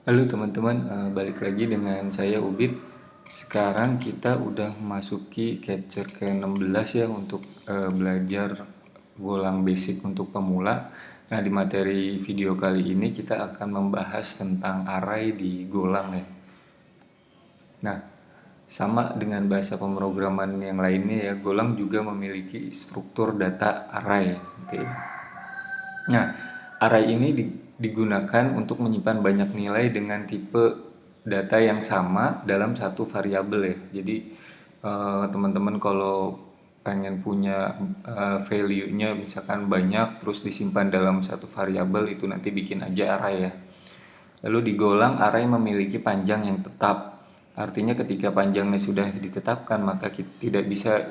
Halo teman-teman, balik lagi dengan saya Ubid. Sekarang kita udah memasuki capture ke-16 ya untuk belajar golang basic untuk pemula. Nah, di materi video kali ini kita akan membahas tentang array di golang ya. Nah, sama dengan bahasa pemrograman yang lainnya ya, golang juga memiliki struktur data array gitu ya. Nah, array ini digunakan untuk menyimpan banyak nilai dengan tipe data yang sama dalam satu variabel ya. Jadi teman-teman kalau pengen punya value-nya misalkan banyak terus disimpan dalam satu variabel itu nanti bikin aja array ya. Lalu di golang array memiliki panjang yang tetap. Artinya ketika panjangnya sudah ditetapkan maka tidak bisa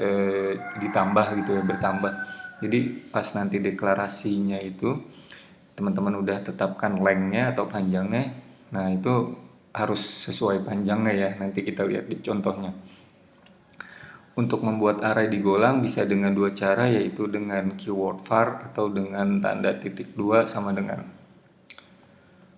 ditambah gitu ya, bertambah. Jadi pas nanti deklarasinya itu teman-teman udah tetapkan lengthnya atau panjangnya, nah itu harus sesuai panjangnya ya. Nanti kita lihat di contohnya. Untuk membuat array di golang bisa dengan dua cara, yaitu dengan keyword var atau dengan tanda titik dua sama dengan.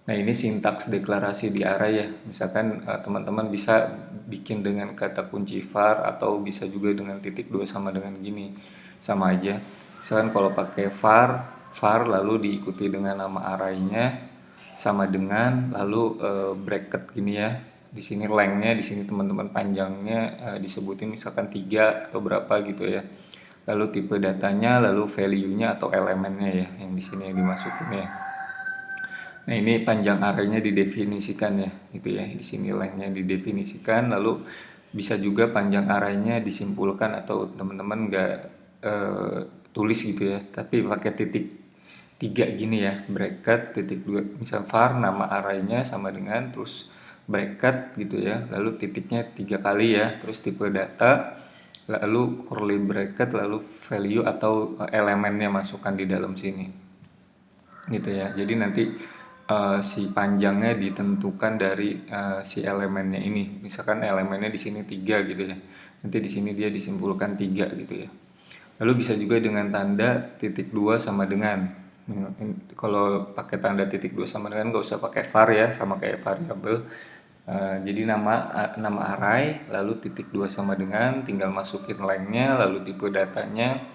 Nah, ini sintaks deklarasi di array ya. Misalkan teman-teman bisa bikin dengan kata kunci var atau bisa juga dengan titik dua sama dengan gini. Sama aja. Misalkan kalau pakai var lalu diikuti dengan nama arraynya sama dengan lalu bracket gini ya. Di sini lengthnya, di sini teman-teman panjangnya disebutin misalkan 3 atau berapa gitu ya. Lalu tipe datanya, lalu value-nya atau elemennya ya yang di sini yang dimasukin ya. Nah, ini panjang arraynya didefinisikan ya, gitu ya. Di sini lengthnya didefinisikan, lalu bisa juga panjang arraynya disimpulkan atau teman-teman nggak tulis gitu ya, tapi pakai titik 3 gini ya, bracket titik 2, misal var nama arraynya sama dengan terus bracket gitu ya, lalu titiknya 3 kali ya, terus tipe data, lalu curly bracket, lalu value atau elemennya masukkan di dalam sini gitu ya. Jadi nanti si panjangnya ditentukan dari si elemennya ini. Misalkan elemennya di sini 3 gitu ya. Nanti di sini dia disimpulkan 3 gitu ya. Lalu bisa juga dengan tanda titik 2 sama dengan. Kalau pakai tanda titik 2 sama dengan nggak usah pakai var ya, sama kayak variabel. Jadi nama array lalu titik 2 sama dengan, tinggal masukin lengthnya, lalu tipe datanya,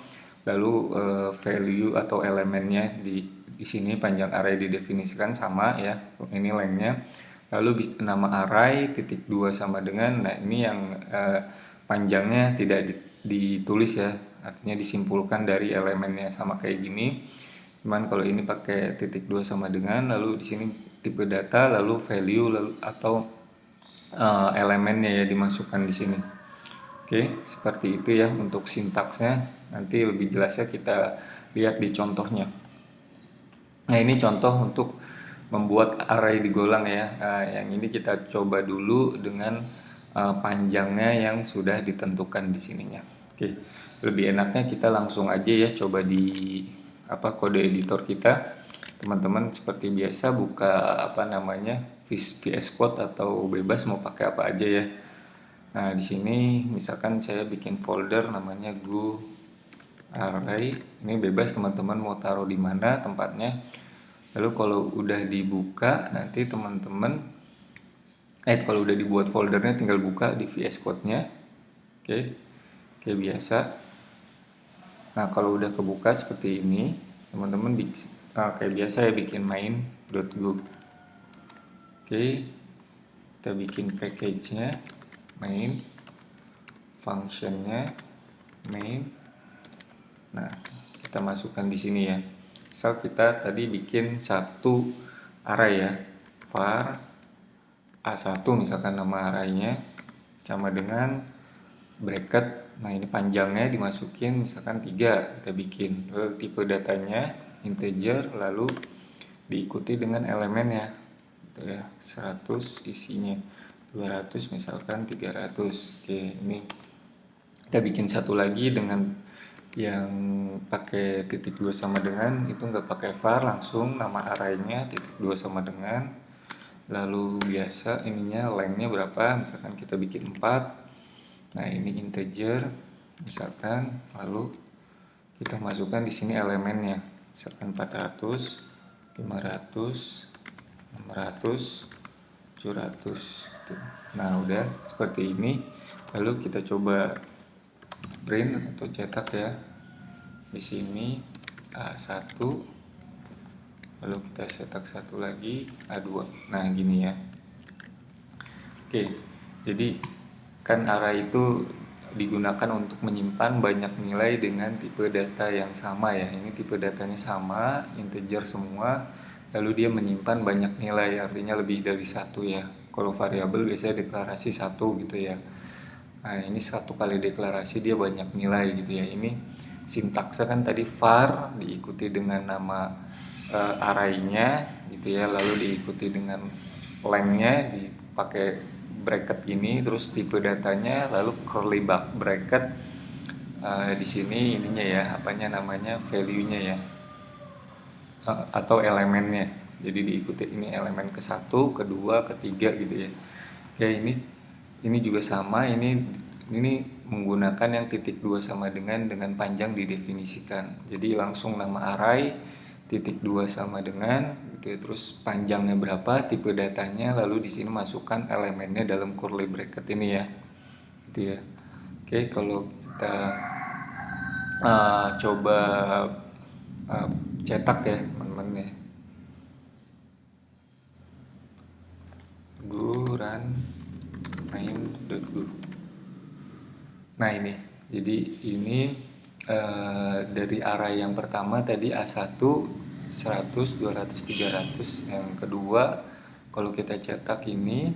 lalu value atau elemennya di sini panjang array didefinisikan sama ya, ini lengthnya, lalu nama array titik 2 sama dengan. Nah, ini yang panjangnya tidak ditulis ya, artinya disimpulkan dari elemennya sama kayak gini. Cuman kalau ini pakai titik 2 sama dengan, lalu di sini tipe data, lalu value, lalu atau elemennya ya dimasukkan di sini. Oke, seperti itu ya untuk sintaksnya. Nanti lebih jelasnya kita lihat di contohnya. Nah, ini contoh untuk membuat array di golang ya. Yang ini kita coba dulu dengan panjangnya yang sudah ditentukan di sininya. Oke, lebih enaknya kita langsung aja ya coba di kode editor kita. Teman-teman seperti biasa buka VS Code atau bebas mau pakai apa aja ya. Nah, di sini misalkan saya bikin folder namanya Go Array. Ini bebas teman-teman mau taruh di mana tempatnya. Lalu kalau udah dibuka nanti teman-teman kalau udah dibuat foldernya tinggal buka di VS Code-nya. Oke. Kayak biasa. Nah, kalau udah kebuka seperti ini, teman-teman kayak biasa ya bikin main.go. Oke. Kita bikin package-nya main, function-nya main. Nah, kita masukkan di sini ya. Misal kita tadi bikin satu array ya, var A1 misalkan nama arraynya, sama dengan bracket. Nah, ini panjangnya dimasukin misalkan 3 kita bikin. Lalu tipe datanya integer, lalu diikuti dengan elemennya gitu ya. 100 isinya 200 misalkan 300. Oke, ini kita bikin satu lagi dengan yang pakai titik 2 sama dengan, itu nggak pakai var, langsung nama arraynya titik 2 sama dengan, lalu biasa ininya lengthnya berapa, misalkan kita bikin 4. Nah, ini integer misalkan, lalu kita masukkan di sini elemennya misalkan 400, 500, 600, 700 gitu. Nah udah seperti ini, lalu kita coba print atau cetak ya. Di sini A1, lalu kita cetak satu lagi A2. Nah gini ya. Oke, jadi kan array itu digunakan untuk menyimpan banyak nilai dengan tipe data yang sama ya. Ini tipe datanya sama, integer semua, lalu dia menyimpan banyak nilai, artinya lebih dari satu ya. Kalau variabel biasanya deklarasi satu gitu ya. Nah ini satu kali deklarasi dia banyak nilai gitu ya. Ini sintaksnya kan tadi var diikuti dengan nama array-nya gitu ya, lalu diikuti dengan length-nya dipakai bracket ini, terus tipe datanya, lalu curly bracket di sini ininya ya, apanya namanya, value-nya ya, atau elemennya. Jadi diikuti ini elemen ke satu, kedua, ketiga gitu ya. Oke, ini juga sama, ini menggunakan yang titik dua sama dengan panjang didefinisikan. Jadi langsung nama array, titik dua sama dengan gitu ya, terus panjangnya berapa, tipe datanya, lalu di sini masukkan elemennya dalam curly bracket ini ya. Gitu ya. Oke, kalau kita coba cetak ya teman-teman ya. Go run main.go. Nah ini, jadi ini dari array yang pertama tadi A1 100, 200, 300. Yang kedua kalau kita cetak ini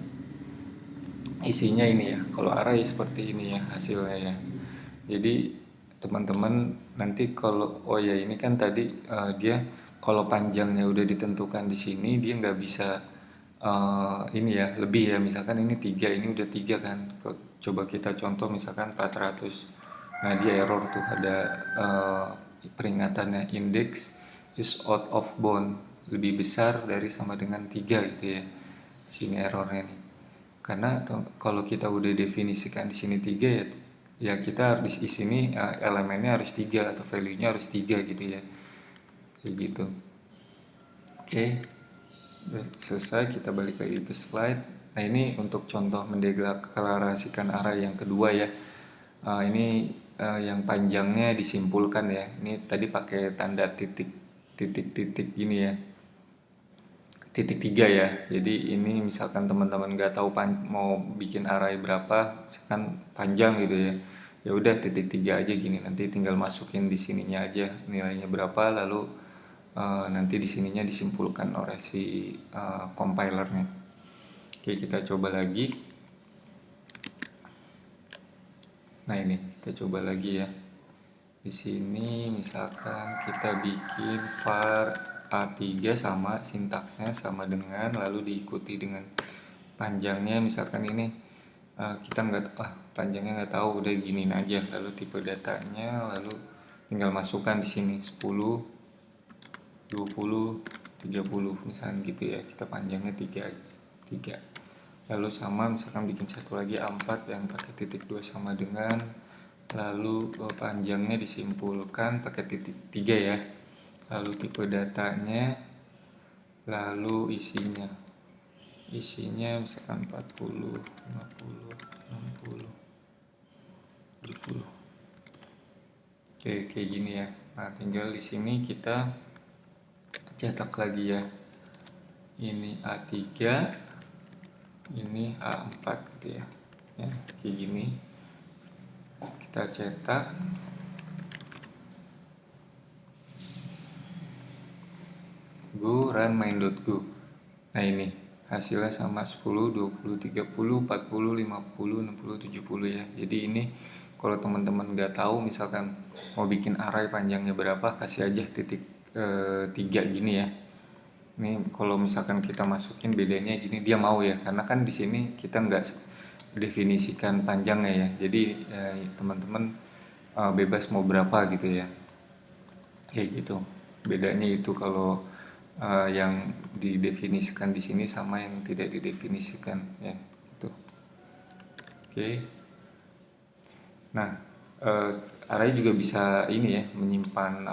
isinya ini ya. Kalau array seperti ini ya hasilnya ya. Jadi teman-teman nanti kalau ini kan tadi dia kalau panjangnya udah ditentukan di sini, dia nggak bisa ini ya lebih ya, misalkan ini 3, ini udah 3 kan. Coba kita contoh misalkan 400. Nah dia error tuh, ada peringatannya index is out of bound, lebih besar dari sama dengan 3 gitu ya. Sini errornya nih. Karena kalau kita udah definisikan di sini 3 ya kita harus di sini elemennya harus 3 atau value-nya harus 3 gitu ya. Kayak gitu. Oke. Udah selesai, kita balik lagi ke slide. Nah ini untuk contoh mendeklarasikan array yang kedua ya. Ini yang panjangnya disimpulkan ya. Ini tadi pakai tanda titik gini ya, titik 3 ya. Jadi ini misalkan teman-teman nggak tahu mau bikin array berapa, misalkan panjang gitu ya, ya udah titik 3 aja gini, nanti tinggal masukin di sininya aja nilainya berapa, lalu nanti di sininya disimpulkan oleh si compilernya. Oke, kita coba lagi. Nah ini kita coba lagi ya. Di sini misalkan kita bikin var A3 sama sintaksnya sama dengan, lalu diikuti dengan panjangnya, misalkan ini kita panjangnya nggak tahu, udah giniin aja, lalu tipe datanya, lalu tinggal masukkan di sini 10, 20, 30 misalkan gitu ya, kita panjangnya 3, lalu sama misalkan bikin satu lagi A4 yang pakai titik 2 sama dengan, lalu panjangnya disimpulkan pakai titik 3 ya, lalu tipe datanya, lalu isinya misalkan 40, 50, 60, 70. Oke, kayak gini ya. Nah tinggal di sini kita cetak lagi ya, ini A3, ini A4 gitu ya, kayak gini kita cetak. Go run main.go. Nah ini hasilnya sama 10, 20, 30, 40, 50, 60, 70 ya. Jadi ini kalau teman-teman nggak tahu misalkan mau bikin array panjangnya berapa, kasih aja titik 3 gini ya. Ini kalau misalkan kita masukin bedanya gini, dia mau ya, karena kan di sini kita nggak definisikan panjangnya ya. Jadi teman-teman bebas mau berapa gitu ya. Kayak gitu. Bedanya itu kalau yang didefinisikan di sini sama yang tidak didefinisikan ya, itu. Oke. Nah, array juga bisa ini ya, menyimpan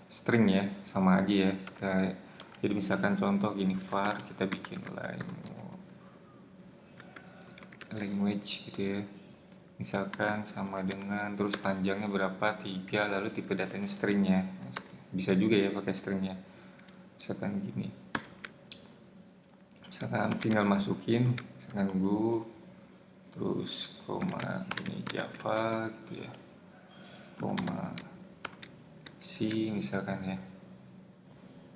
string ya, sama aja ya. Jadi misalkan contoh gini, var kita bikin line language gitu ya, misalkan sama dengan, terus panjangnya berapa 3, lalu tipe datanya stringnya, bisa juga ya pakai stringnya, misalkan gini, misalkan tinggal masukin misalkan Go, terus koma ini Java gitu ya, koma C misalkan ya.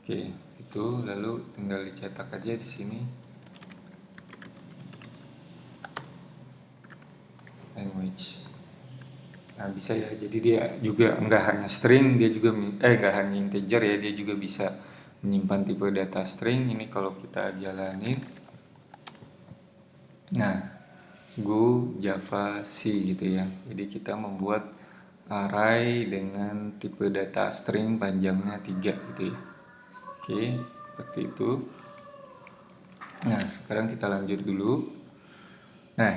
Oke, itu lalu tinggal dicetak aja di sini language. Nah, bisa ya. Jadi dia juga nggak hanya string, dia juga nggak hanya integer ya, dia juga bisa menyimpan tipe data string. Ini kalau kita jalanin. Nah, Go, Java, C gitu ya. Jadi kita membuat array dengan tipe data string panjangnya 3 gitu ya. Oke, seperti itu. Nah, sekarang kita lanjut dulu. Nah,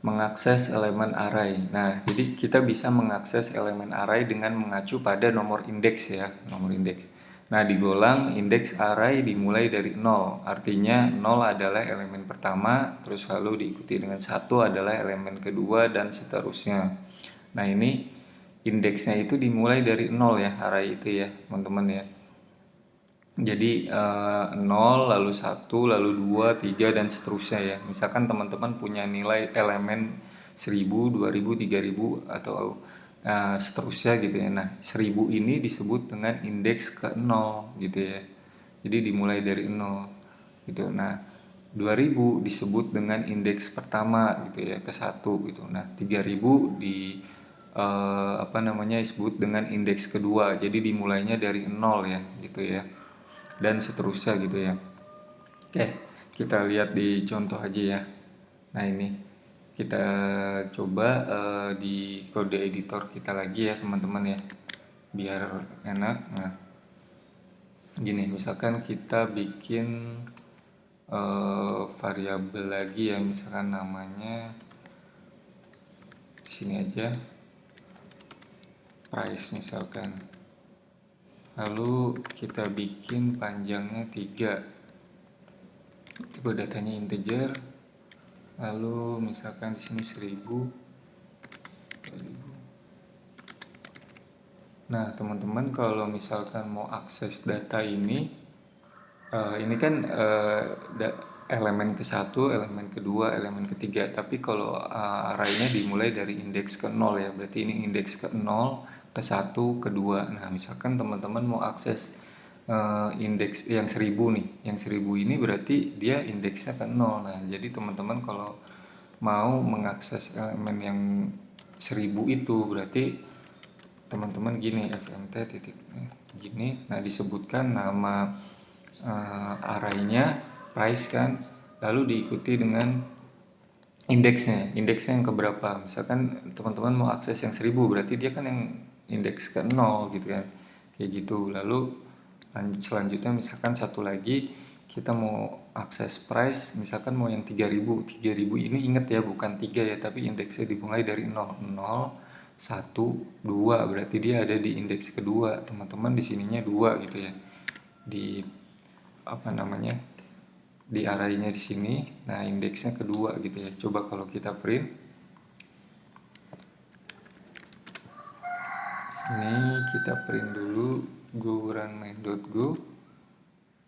mengakses elemen array. Nah, jadi kita bisa mengakses elemen array dengan mengacu pada nomor indeks ya, nomor indeks. Nah, digolang indeks array dimulai dari 0. Artinya 0 adalah elemen pertama, terus lalu diikuti dengan 1 adalah elemen kedua dan seterusnya. Nah, ini indeksnya itu dimulai dari 0 ya, array itu ya, teman-teman ya. Jadi 0, lalu 1, lalu 2, 3, dan seterusnya ya. Misalkan teman-teman punya nilai elemen 1000, 2000, 3000 atau seterusnya gitu ya. Nah, 1000 ini disebut dengan indeks ke 0 gitu ya. Jadi dimulai dari 0 gitu. Nah, 2000 disebut dengan indeks pertama gitu ya, ke 1 gitu. Nah, 3000 disebut dengan indeks kedua. Jadi dimulainya dari 0 ya gitu ya, dan seterusnya gitu ya. Oke, kita lihat di contoh aja ya. Nah, ini kita coba di kode editor kita lagi ya teman-teman ya, biar enak. Nah, gini, misalkan kita bikin variabel lagi ya, misalkan namanya di sini aja price misalkan. Lalu kita bikin panjangnya 3, tipe datanya integer, lalu misalkan di sini 1000. Nah, teman-teman kalau misalkan mau akses data ini kan elemen ke-1, elemen kedua, elemen ketiga, tapi kalau arraynya dimulai dari indeks ke 0 ya, berarti ini indeks ke 0, ke 1, kedua. Nah, misalkan teman-teman mau akses indeks yang 1000 nih, yang 1000 ini berarti dia indeksnya ke 0. Nah, jadi teman-teman kalau mau mengakses elemen yang 1000 itu berarti teman-teman gini, fmt titik gini. Nah, disebutkan nama arraynya price kan, lalu diikuti dengan indeksnya yang keberapa. Misalkan teman-teman mau akses yang 1000 berarti dia kan yang indeks ke 0 gitu kan, kayak gitu. Lalu selanjutnya misalkan satu lagi kita mau akses price, misalkan mau yang 3000 ini inget ya, bukan 3 ya, tapi indeksnya dimulai dari 0, 1, 2, berarti dia ada di indeks kedua. Teman-teman di sininya 2 gitu ya, di di arraynya di sini. Nah, indeksnya kedua gitu ya. Coba kalau kita print, ini kita print dulu go run main.go.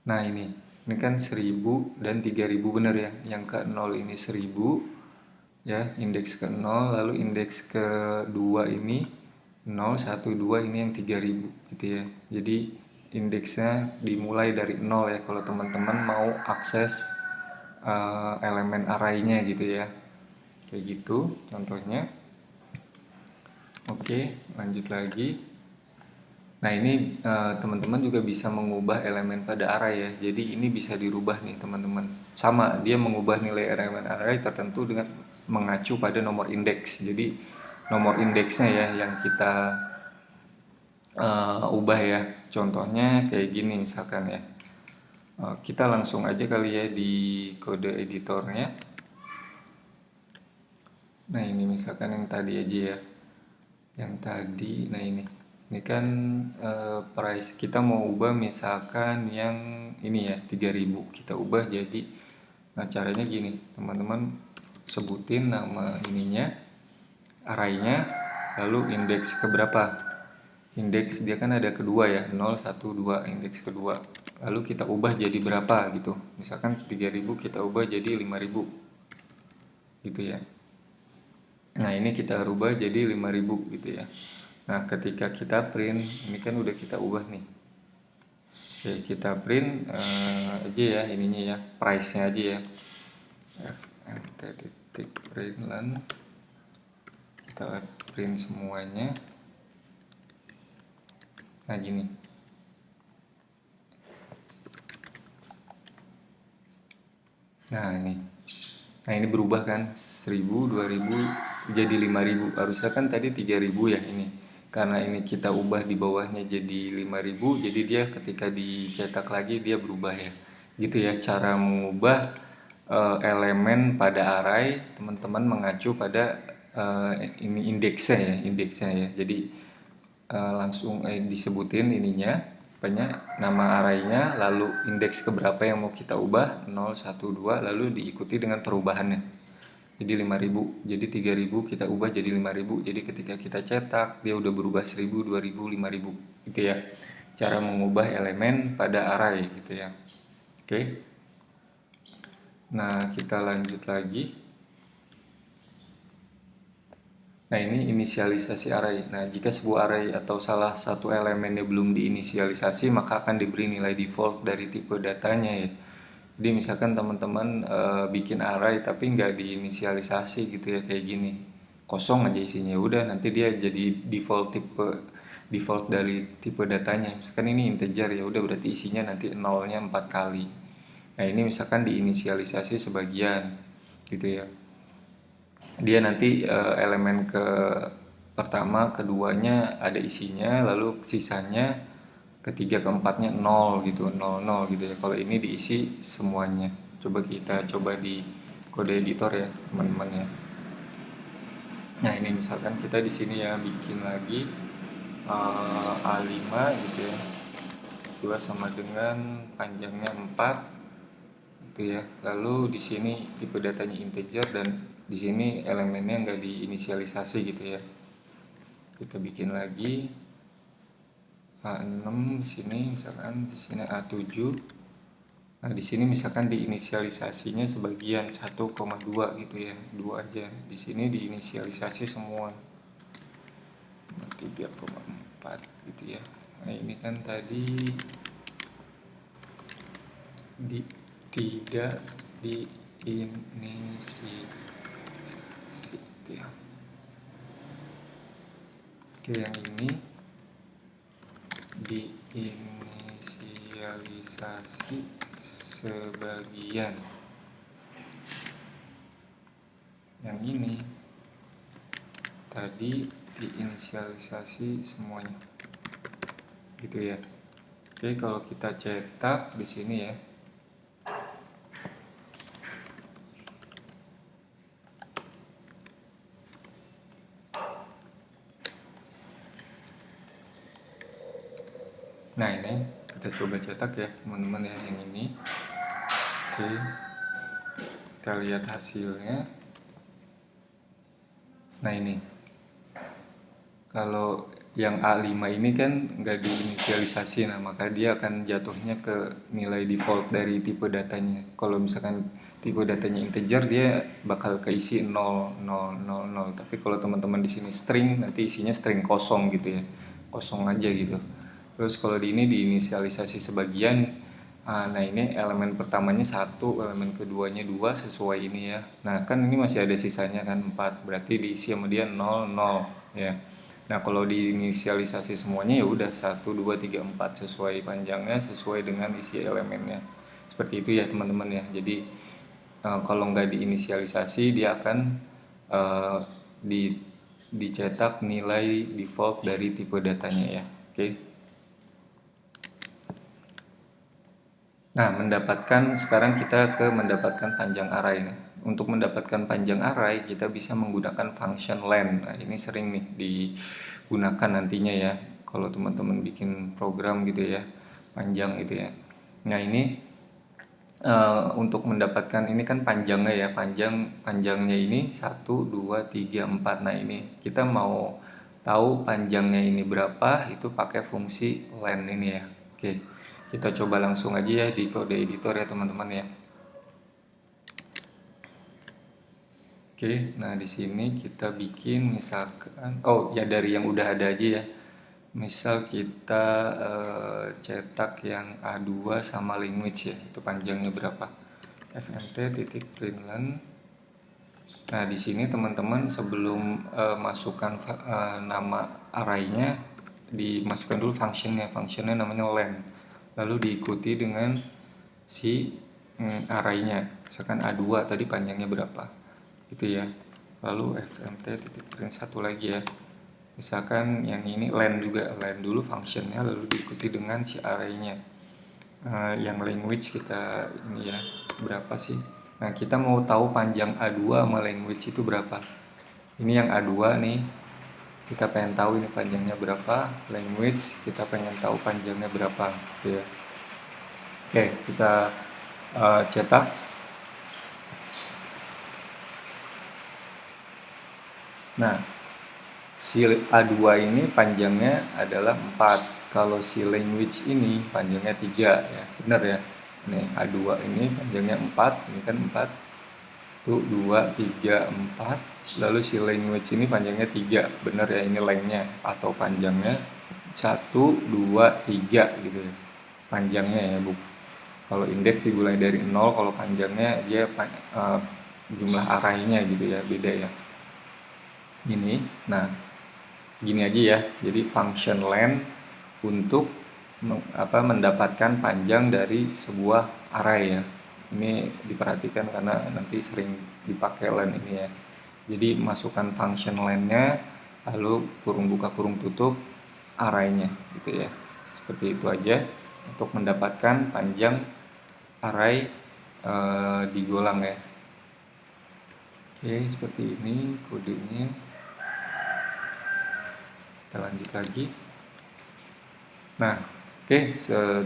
Nah, ini kan 1000 dan 3000 bener ya. Yang ke 0 ini 1000 ya, indeks ke 0, lalu indeks kedua ini 0, 1, 2, ini yang 3000 gitu ya. Jadi indeksnya dimulai dari 0 ya kalau teman-teman mau akses elemen arraynya gitu ya, kayak gitu contohnya. Oke, lanjut lagi. Nah, ini teman-teman juga bisa mengubah elemen pada array ya. Jadi ini bisa dirubah nih teman-teman. Sama, dia mengubah nilai elemen array tertentu dengan mengacu pada nomor indeks. Jadi nomor indeksnya ya yang kita ubah ya. Contohnya kayak gini misalkan ya. Kita langsung aja kali ya di kode editornya. Nah, ini misalkan yang tadi aja ya. Yang tadi, nah ini kan price kita mau ubah misalkan yang ini ya 3000, kita ubah jadi, nah caranya gini teman-teman, sebutin nama ininya, arraynya, lalu indeks keberapa. Indeks dia kan ada kedua ya, 0, 1, 2, indeks kedua. Lalu kita ubah jadi berapa gitu. Misalkan 3000 kita ubah jadi 5000 gitu ya. Nah, ini kita rubah jadi 5000 gitu ya. Nah, ketika kita print, ini kan udah kita ubah nih. Oke, kita print aja ya ininya ya, price-nya aja ya. Fmt.println, kita print semuanya. Nah, gini. Nah, ini berubah kan, 1000, 2000 jadi 5000. Harusnya kan tadi 3000 ya ini. Karena ini kita ubah di bawahnya jadi 5000, jadi dia ketika dicetak lagi dia berubah ya. Gitu ya cara mengubah elemen pada array. Teman-teman mengacu pada ini indeksnya ya. Jadi langsung disebutin ininya, apanya, nama arraynya, lalu indeks keberapa yang mau kita ubah, 0, 1, 2, lalu diikuti dengan perubahannya. Jadi 5000, jadi 3000 kita ubah jadi 5000. Jadi ketika kita cetak dia udah berubah 1000, 2000, 5000 gitu ya. Cara mengubah elemen pada array gitu ya. Oke. Nah, kita lanjut lagi. Nah, ini inisialisasi array. Nah, jika sebuah array atau salah satu elemennya belum diinisialisasi, maka akan diberi nilai default dari tipe datanya ya. Jadi misalkan teman-teman bikin array tapi nggak diinisialisasi gitu ya, kayak gini. Kosong aja isinya. Udah, nanti dia jadi default dari tipe datanya. Misalkan ini integer ya, udah berarti isinya nanti nolnya 4 kali. Nah, ini misalkan diinisialisasi sebagian gitu ya. Dia nanti elemen ke pertama, keduanya ada isinya, lalu sisanya ketiga, keempatnya 0 gitu, 00 gitu ya. Kalau ini diisi semuanya. Coba kita coba di kode editor ya, teman-teman ya. Nah, ini misalkan kita di sini ya bikin lagi A5 gitu ya. 2 sama dengan panjangnya 4 gitu ya. Lalu di sini tipe datanya integer dan di sini elemennya nggak diinisialisasi gitu ya. Kita bikin lagi A6 di sini, misalkan di sini A7. Nah, di sini misalkan diinisialisasinya sebagian 1,2 gitu ya. 2 aja. Di sini diinisialisasi semua 3,4 gitu ya. Nah, ini kan tadi tidak diinisialisasi gitu ya. Oke, yang ini diinisialisasi sebagian. Yang ini tadi diinisialisasi semuanya. Gitu ya. Oke, kalau kita cetak di sini ya. Nah, ini kita coba cetak ya teman-teman ya, yang ini. Oke, kita lihat hasilnya. Nah, ini kalau yang A5 ini kan nggak diinisialisasi, nah maka dia akan jatuhnya ke nilai default dari tipe datanya. Kalau misalkan tipe datanya integer, dia bakal keisi 0, 0, 0, 0. Tapi kalau teman-teman di sini string, nanti isinya string kosong gitu ya, kosong aja gitu. Terus kalau di ini diinisialisasi sebagian, nah ini elemen pertamanya 1, elemen keduanya 2 sesuai ini ya. Nah, kan ini masih ada sisanya kan 4, berarti diisi sama dia 0, 0 ya. Nah, kalau diinisialisasi semuanya ya udah 1, 2, 3, 4 sesuai panjangnya, sesuai dengan isi elemennya. Seperti itu ya teman-teman ya. Jadi kalau nggak diinisialisasi dia akan dicetak nilai default dari tipe datanya ya. Oke. Nah, sekarang kita mendapatkan panjang array nih. Untuk mendapatkan panjang array, kita bisa menggunakan function len. Nah, ini sering nih digunakan nantinya ya, kalau teman-teman bikin program gitu ya, panjang gitu ya. Nah, ini Untuk mendapatkan ini kan panjangnya ya, panjangnya ini 1 2 3 4. Nah, ini kita mau tahu panjangnya ini berapa, itu pakai fungsi len ini ya. Oke, kita coba langsung aja ya di kode editor ya teman-teman ya. Oke, nah di sini kita bikin misalkan, oh ya dari yang udah ada aja ya. Misal kita cetak yang A2 sama language ya, itu panjangnya berapa? fmt titik println. Nah di sini teman-teman sebelum masukkan nama arraynya, dimasukkan dulu functionnya namanya len, lalu diikuti dengan si arraynya, misalkan A2 tadi panjangnya berapa gitu ya, lalu fmt titik print satu lagi ya, misalkan yang ini len juga, len dulu functionnya lalu diikuti dengan si arraynya. Yang language kita ini ya berapa sih. Nah kita mau tahu panjang A2 sama language itu berapa, ini yang A2 nih kita pengen tahu ini panjangnya berapa, language kita pengen tahu panjangnya berapa gitu ya. Oke, kita cetak. Nah, si A2 ini panjangnya adalah 4. Kalau si language ini panjangnya 3 ya. Benar ya. Nih, A2 ini panjangnya 4, ini kan 4. Tuh 2 3 4. Lalu si language ini panjangnya 3. Benar ya, ini lengthnya atau panjangnya 1 2 3 gitu ya. Panjangnya ya, Bu. Kalau indeks dimulai dari 0, kalau panjangnya dia jumlah arraynya gitu ya, beda ya. Ini, nah gini aja ya. Jadi function len untuk mendapatkan panjang dari sebuah array ya. Ini diperhatikan karena nanti sering dipakai len ini ya. Jadi masukkan function len-nya, lalu kurung buka kurung tutup array-nya gitu ya. Seperti itu aja untuk mendapatkan panjang array digolang ya. Oke, seperti ini kodenya. Kita lanjut lagi. Nah, oke,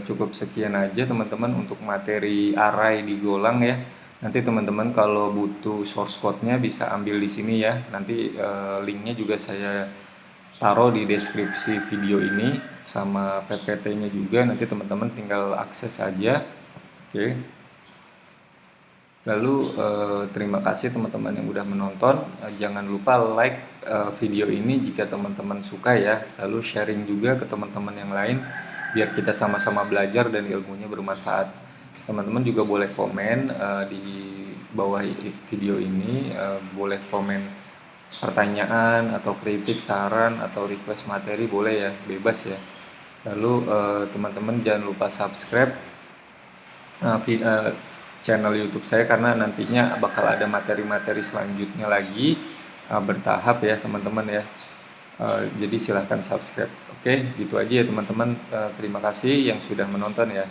cukup sekian aja teman-teman untuk materi array digolang ya. Nanti teman-teman kalau butuh source code-nya bisa ambil di sini ya. Nanti linknya juga saya taruh di deskripsi video ini sama PPT-nya juga. Nanti teman-teman tinggal akses aja. Oke. Lalu terima kasih teman-teman yang udah menonton. Jangan lupa like video ini jika teman-teman suka ya. Lalu sharing juga ke teman-teman yang lain biar kita sama-sama belajar dan ilmunya bermanfaat. Teman-teman juga boleh komen di bawah video ini, boleh komen pertanyaan atau kritik, saran atau request materi boleh ya, bebas ya. Lalu teman-teman jangan lupa subscribe channel YouTube saya karena nantinya bakal ada materi-materi selanjutnya lagi bertahap ya teman-teman ya. Jadi silahkan subscribe. Oke, gitu aja ya teman-teman. Terima kasih yang sudah menonton ya.